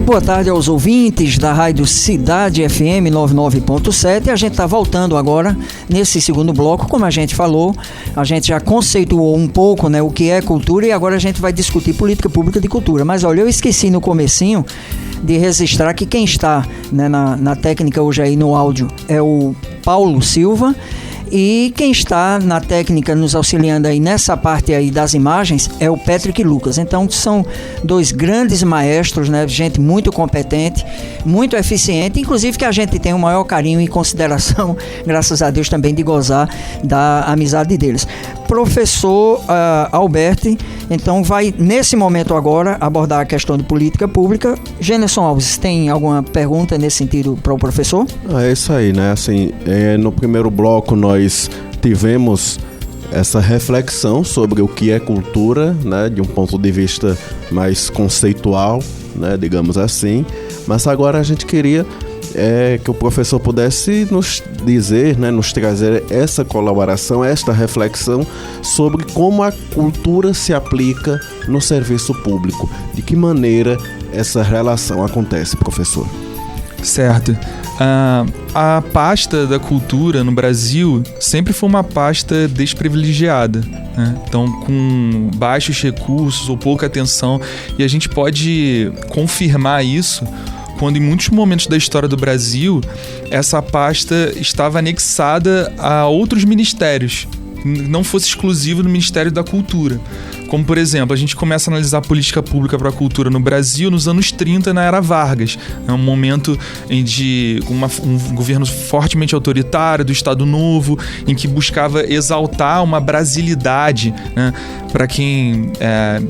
Boa tarde aos ouvintes da Rádio Cidade FM 99.7. A gente está voltando agora nesse segundo bloco. Como a gente falou, a gente já conceituou um pouco, né, o que é cultura, e agora a gente vai discutir política pública de cultura. Mas olha, eu esqueci no comecinho de registrar que quem está, né, na técnica hoje aí no áudio é o Paulo Silva. E quem está na técnica nos auxiliando aí nessa parte aí das imagens é o Patrick Lucas. Então são dois grandes maestros, né? Gente muito competente, muito eficiente, inclusive que a gente tem o maior carinho e consideração, graças a Deus também, de gozar da amizade deles. Professor Alberti, então vai nesse momento agora abordar a questão de política pública. Gênerson Alves, tem alguma pergunta nesse sentido para o professor? É isso aí, né? Assim, no primeiro bloco nós tivemos essa reflexão sobre o que é cultura, né, de um ponto de vista mais conceitual, né, digamos assim, mas agora a gente queria que o professor pudesse nos dizer, né, nos trazer essa colaboração, esta reflexão sobre como a cultura se aplica no serviço público. De que maneira essa relação acontece, professor? Certo. A pasta da cultura no Brasil sempre foi uma pasta desprivilegiada, né? Então, com baixos recursos ou pouca atenção, e a gente pode confirmar isso quando em muitos momentos da história do Brasil essa pasta estava anexada a outros ministérios, não fosse exclusivo do Ministério da Cultura. Como, por exemplo, a gente começa a analisar a política pública para a cultura no Brasil nos anos 30, na era Vargas. É um momento de um governo fortemente autoritário, do Estado Novo, em que buscava exaltar uma brasilidade, né? Para quem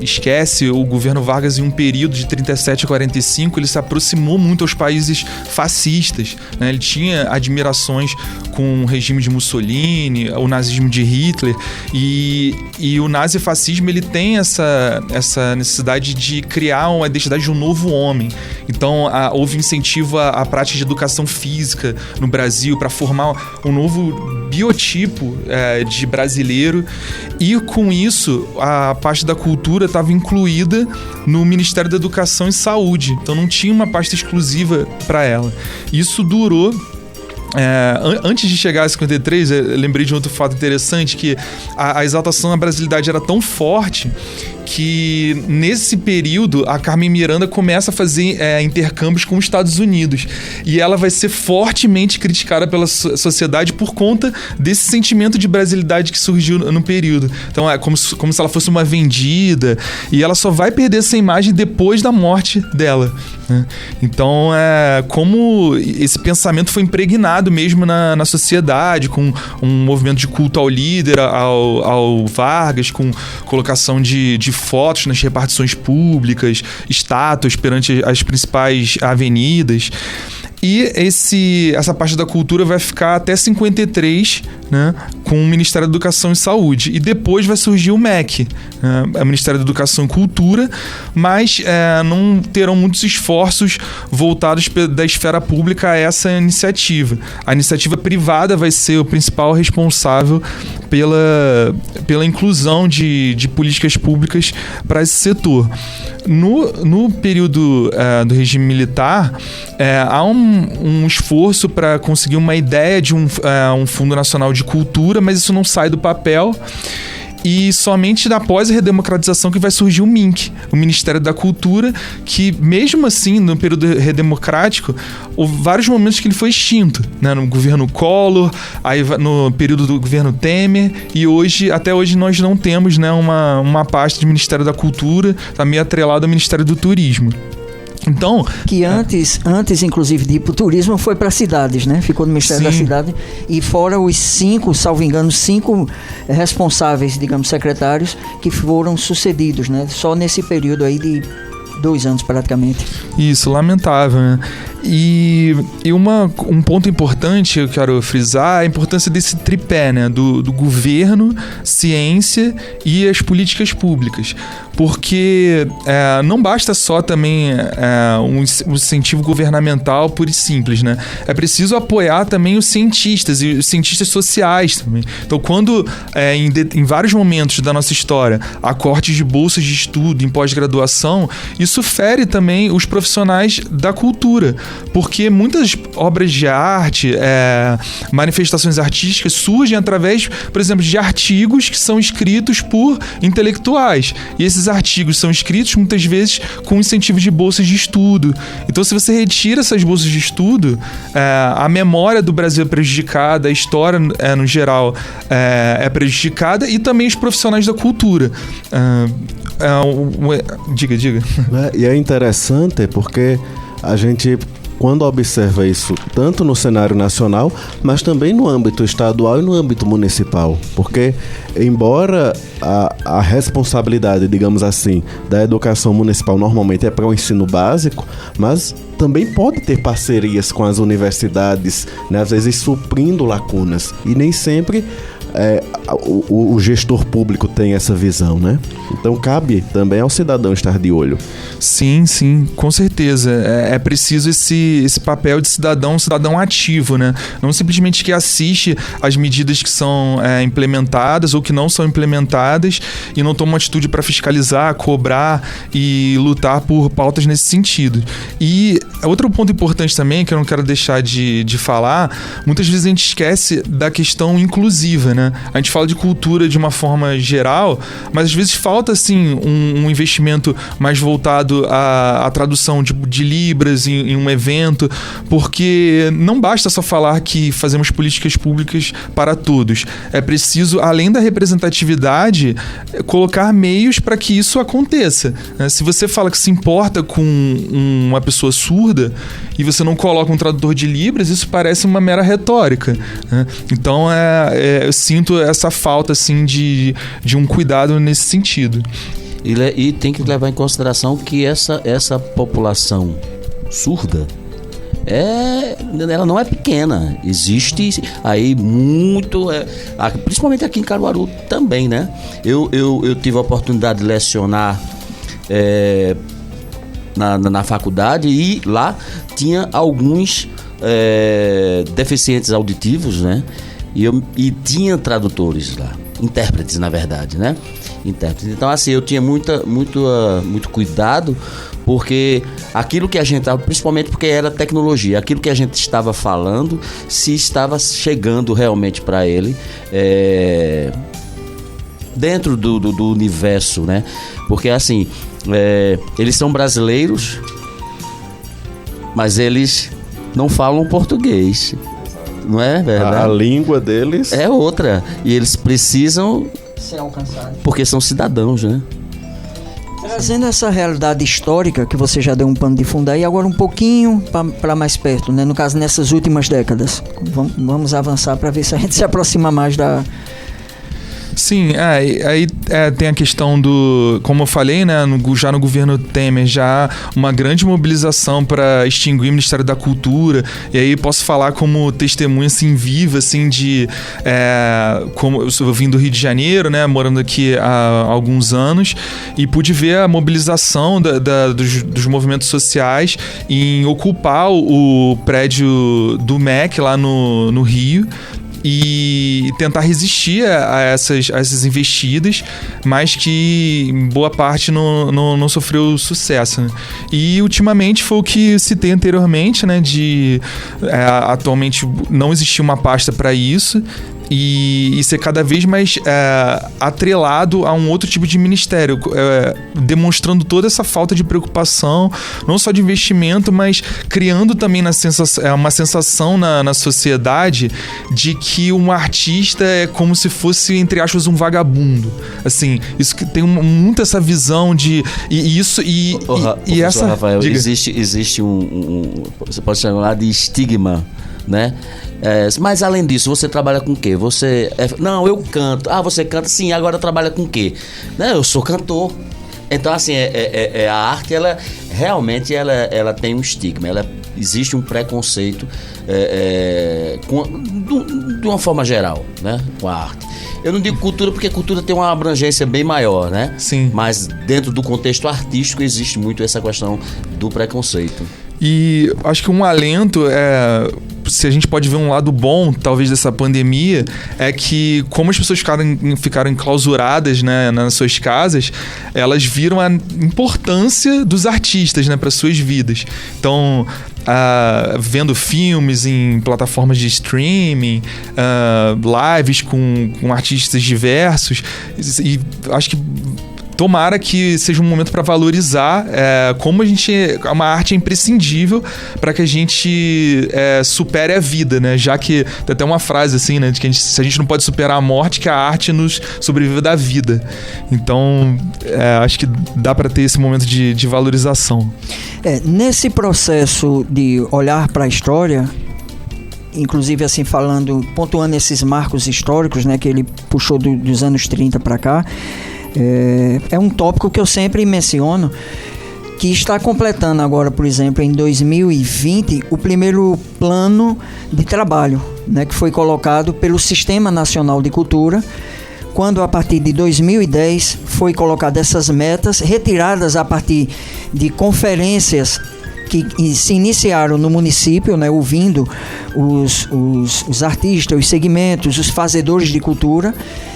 esquece, o governo Vargas, em um período de 37 a 45, ele se aproximou muito aos países fascistas, né? Ele tinha admirações com o regime de Mussolini, o nazismo de Hitler, e o nazifascismo ele tem essa necessidade de criar uma identidade de um novo homem. Então houve incentivo à prática de educação física no Brasil para formar um novo biotipo de brasileiro, e com isso a parte da cultura estava incluída no Ministério da Educação e Saúde, então não tinha uma pasta exclusiva para ela. Isso durou. Antes de chegar a 53, eu lembrei de um outro fato interessante, que a exaltação da brasilidade era tão forte que nesse período a Carmen Miranda começa a fazer intercâmbios com os Estados Unidos, e ela vai ser fortemente criticada pela sociedade por conta desse sentimento de brasilidade que surgiu no período. Então é como se ela fosse uma vendida, e ela só vai perder essa imagem depois da morte dela, né? Então como esse pensamento foi impregnado mesmo na sociedade, com um movimento de culto ao líder, ao Vargas, com colocação de fotos nas repartições públicas, estátuas perante as principais avenidas. E essa parte da cultura vai ficar até 53, né, com o Ministério da Educação e Saúde. E depois vai surgir o MEC, o Ministério da Educação e Cultura, mas não terão muitos esforços voltados da esfera pública a essa iniciativa. A iniciativa privada vai ser o principal responsável pela inclusão de políticas públicas para esse setor. No período do regime militar, há um esforço para conseguir uma ideia de um Fundo Nacional de Cultura, mas isso não sai do papel. E somente após a redemocratização que vai surgir o MINC, o Ministério da Cultura, que mesmo assim, no período redemocrático, houve vários momentos que ele foi extinto, né? No governo Collor, aí no período do governo Temer, e até hoje nós não temos, né, uma pasta de Ministério da Cultura, está meio atrelado ao Ministério do Turismo. Então, que antes inclusive de ir pro turismo, foi para cidades, né? Ficou no Ministério da Cidade, e fora os 5, salvo engano, 5 responsáveis, digamos, secretários que foram sucedidos, né? Só nesse período aí de 2 anos praticamente. Isso, lamentável, né? E um ponto importante que eu quero frisar é a importância desse tripé, né? Do governo, ciência e as políticas públicas. Porque não basta só também um incentivo governamental puro e simples, né? É preciso apoiar também os cientistas e os cientistas sociais também. Então, quando em vários momentos da nossa história há cortes de bolsas de estudo em pós-graduação, isso fere também os profissionais da cultura, porque muitas obras de arte, manifestações artísticas surgem através, por exemplo, de artigos que são escritos por intelectuais. E esses artigos são escritos muitas vezes com incentivo de bolsas de estudo. Então, se você retira essas bolsas de estudo, a memória do Brasil é prejudicada, a história no geral é prejudicada, e também os profissionais da cultura. Diga. E é interessante porque a gente, quando observa isso tanto no cenário nacional, mas também no âmbito estadual e no âmbito municipal, porque embora a responsabilidade, digamos assim, da educação municipal normalmente é para o ensino básico, mas também pode ter parcerias com as universidades, né, às vezes suprindo lacunas, e nem sempre o gestor público tem essa visão, né? Então cabe também ao cidadão estar de olho. Sim, com certeza. É preciso esse papel de cidadão ativo, né? Não simplesmente que assiste às medidas que são implementadas ou que não são implementadas e não toma uma atitude para fiscalizar, cobrar e lutar por pautas nesse sentido. E outro ponto importante também, que eu não quero deixar de falar, muitas vezes a gente esquece da questão inclusiva, né? A gente fala de cultura de uma forma geral, mas às vezes falta assim um investimento mais voltado à tradução de Libras em um evento, porque não basta só falar que fazemos políticas públicas para todos. É preciso, além da representatividade, colocar meios para que isso aconteça. Se você fala que se importa com uma pessoa surda e você não coloca um tradutor de Libras, isso parece uma mera retórica, né? Então eu sinto essa falta assim de um cuidado nesse sentido. E tem que levar em consideração que essa população surda ela não é pequena. Existe aí muito, principalmente aqui em Caruaru também, né? Eu tive a oportunidade de lecionar na faculdade, e lá tinha alguns deficientes auditivos, né? E tinha tradutores lá, intérpretes, na verdade, né? Intérpretes. Então, assim, eu tinha muito cuidado, porque aquilo que a gente estava, principalmente porque era tecnologia, aquilo que a gente estava falando, se estava chegando realmente para ele, dentro do universo, né? Porque, assim, eles são brasileiros, mas eles não falam português. Não é verdade? A língua deles é outra. E eles precisam ser alcançados, porque são cidadãos, né? Trazendo essa realidade histórica que você já deu um pano de fundo aí, agora um pouquinho para mais perto, né? No caso, nessas últimas décadas. Vamos avançar para ver se a gente se aproxima mais da... Sim, aí tem a questão do, como eu falei, né, já no governo Temer, já uma grande mobilização para extinguir o Ministério da Cultura, e aí posso falar como testemunha assim, viva, assim, como eu vim do Rio de Janeiro, né, morando aqui há alguns anos, e pude ver a mobilização dos movimentos sociais em ocupar o prédio do MEC lá no Rio, e tentar resistir a essas investidas, mas que em boa parte não sofreu sucesso, né? E ultimamente foi o que citei anteriormente, né, atualmente não existia uma pasta para isso, e ser cada vez mais atrelado a um outro tipo de ministério, demonstrando toda essa falta de preocupação, não só de investimento, mas criando também uma sensação na sociedade de que um artista é como se fosse, entre aspas, um vagabundo. Assim, isso que tem muito essa visão de... Rafael, diga. Existe você pode chamar de estigma, né? Mas além disso, você trabalha com o quê? Não, eu canto. Ah, você canta? Sim, agora trabalha com o quê? Não, eu sou cantor. Então, assim, a arte, ela realmente ela tem um estigma. Ela existe um preconceito de uma forma geral, né, com a arte. Eu não digo cultura porque cultura tem uma abrangência bem maior, né? Sim. Mas dentro do contexto artístico existe muito essa questão do preconceito. E acho que um alento se a gente pode ver um lado bom, talvez, dessa pandemia, é que como as pessoas ficaram enclausuradas, né, nas suas casas, elas viram a importância dos artistas, né, para suas vidas. Então, vendo filmes em plataformas de streaming, lives com artistas diversos, e acho que tomara que seja um momento para valorizar como uma arte é imprescindível para que a gente supere a vida, né? Já que tem até uma frase assim, né? De que se a gente não pode superar a morte, que a arte nos sobrevive da vida. Então, acho que dá para ter esse momento de valorização. Nesse processo de olhar para a história, inclusive assim pontuando esses marcos históricos, né? Que ele puxou dos anos 30 para cá, é um tópico que eu sempre menciono, que está completando agora, por exemplo, em 2020, o primeiro plano de trabalho, né, que foi colocado pelo Sistema Nacional de Cultura, quando a partir de 2010 foi colocado essas metas, retiradas a partir de conferências que se iniciaram no município, né, ouvindo os artistas, os segmentos, os fazedores de cultura,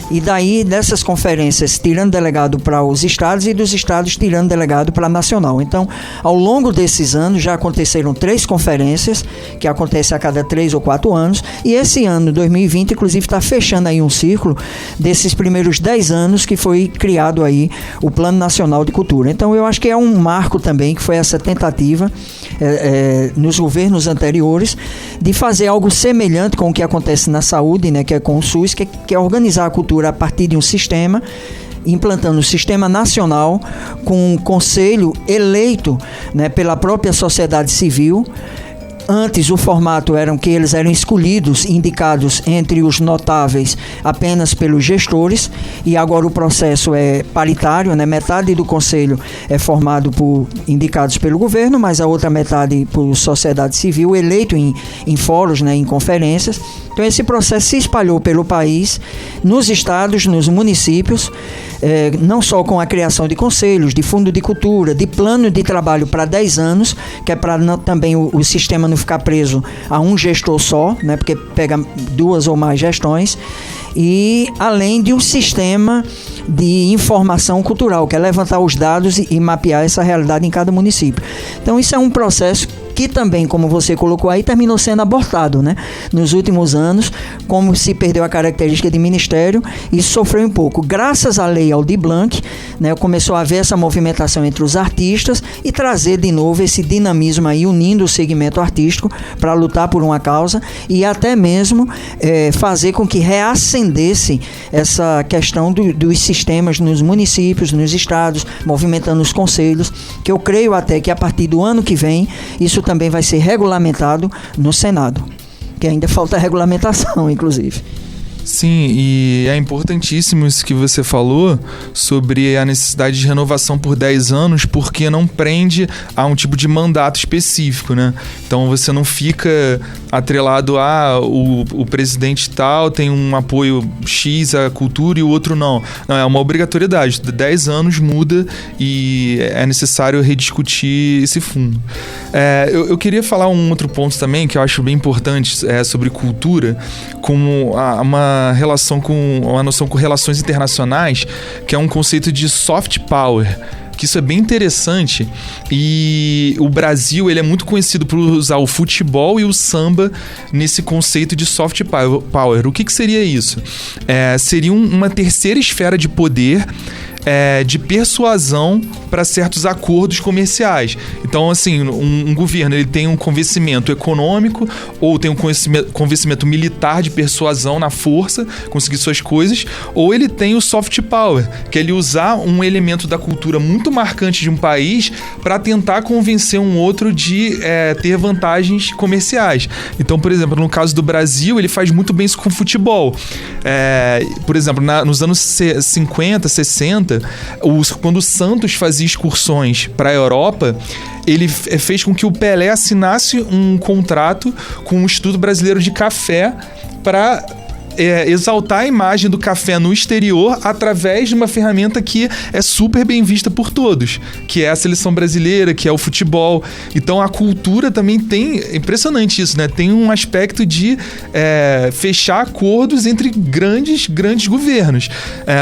e daí dessas conferências tirando delegado para os estados e dos estados tirando delegado para a nacional. Então, ao longo desses anos já aconteceram 3 conferências, que acontecem a cada 3 ou 4 anos, e esse ano, 2020, inclusive está fechando aí um círculo desses primeiros 10 anos que foi criado aí o Plano Nacional de Cultura. Então, eu acho que é um marco também, que foi essa tentativa nos governos anteriores de fazer algo semelhante com o que acontece na saúde, né, que é com o SUS, que é organizar a cultura a partir de um sistema, implantando um sistema nacional com um conselho eleito, né, pela própria sociedade civil. Antes o formato era que eles eram escolhidos, indicados entre os notáveis apenas pelos gestores, e agora o processo é paritário, né? Metade do conselho é formado por indicados pelo governo, mas a outra metade por sociedade civil, eleito em fóruns, né, em conferências. Então esse processo se espalhou pelo país, nos estados, nos municípios, não só com a criação de conselhos, de fundo de cultura, de plano de trabalho para 10 anos, que é para também o sistema não ficar preso a um gestor só, né, porque pega 2 ou mais gestões, e além de um sistema de informação cultural, que é levantar os dados e mapear essa realidade em cada município. Então isso é um processo que também, como você colocou aí, terminou sendo abortado, né? Nos últimos anos, como se perdeu a característica de ministério, isso sofreu um pouco. Graças à lei Aldir Blanc, né, começou a haver essa movimentação entre os artistas e trazer de novo esse dinamismo aí, unindo o segmento artístico para lutar por uma causa e até mesmo fazer com que reacendesse essa questão dos sistemas nos municípios, nos estados, movimentando os conselhos, que eu creio até que a partir do ano que vem, isso também vai ser regulamentado no Senado, que ainda falta regulamentação, inclusive. Sim, e é importantíssimo isso que você falou sobre a necessidade de renovação por 10 anos, porque não prende a um tipo de mandato específico, né? Então você não fica atrelado a o presidente tal tem um apoio X à cultura e o outro não. Não, é uma obrigatoriedade. 10 anos muda e é necessário rediscutir esse fundo. Eu queria falar um outro ponto também que eu acho bem importante sobre cultura, como uma noção com relações internacionais, que é um conceito de soft power, que isso é bem interessante, e o Brasil ele é muito conhecido por usar o futebol e o samba nesse conceito de soft power. O que seria isso? Seria uma terceira esfera de poder, de persuasão para certos acordos comerciais. Então, assim, um governo ele tem um convencimento econômico ou tem um convencimento militar de persuasão na força, conseguir suas coisas, ou ele tem o soft power, que é ele usar um elemento da cultura muito marcante de um país para tentar convencer um outro de ter vantagens comerciais. Então, por exemplo, no caso do Brasil, ele faz muito bem isso com o futebol. Por exemplo, nos anos 50, 60, 90, quando o Santos fazia excursões para a Europa, ele fez com que o Pelé assinasse um contrato com o Instituto Brasileiro de Café para exaltar a imagem do café no exterior através de uma ferramenta que é super bem vista por todos, que é a seleção brasileira, que é o futebol. Então a cultura também tem, é impressionante isso, né? Tem um aspecto de fechar acordos entre grandes governos.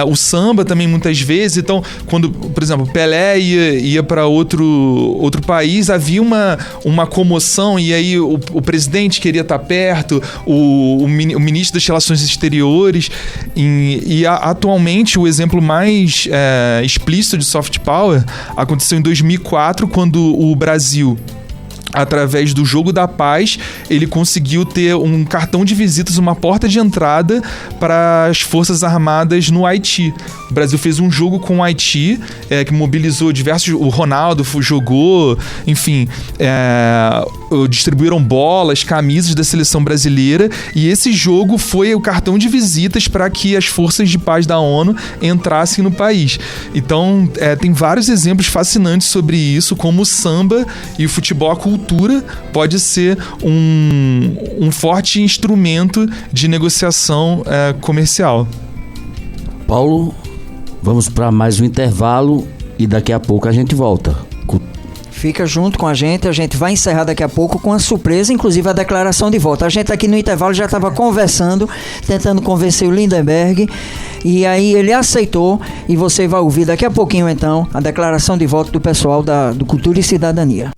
O samba também muitas vezes, então quando, por exemplo, Pelé ia para outro país, havia uma comoção, e aí o presidente queria estar perto, o ministro das Relações Exteriores, e atualmente o exemplo mais explícito de soft power aconteceu em 2004, quando o Brasil, através do Jogo da Paz, ele conseguiu ter um cartão de visitas, uma porta de entrada para as Forças Armadas no Haiti. O Brasil fez um jogo com o Haiti, que mobilizou diversos... O Ronaldo jogou, enfim... distribuíram bolas, camisas da seleção brasileira, e esse jogo foi o cartão de visitas para que as forças de paz da ONU entrassem no país. Então, tem vários exemplos fascinantes sobre isso, como o samba e o futebol, a cultura pode ser um forte instrumento de negociação comercial. Paulo, vamos para mais um intervalo e daqui a pouco a gente volta. Fica junto com a gente vai encerrar daqui a pouco com a surpresa, inclusive a declaração de voto. A gente aqui no intervalo já estava conversando, tentando convencer o Lindenberg, e aí ele aceitou, e você vai ouvir daqui a pouquinho então a declaração de voto do pessoal do Cultura e Cidadania.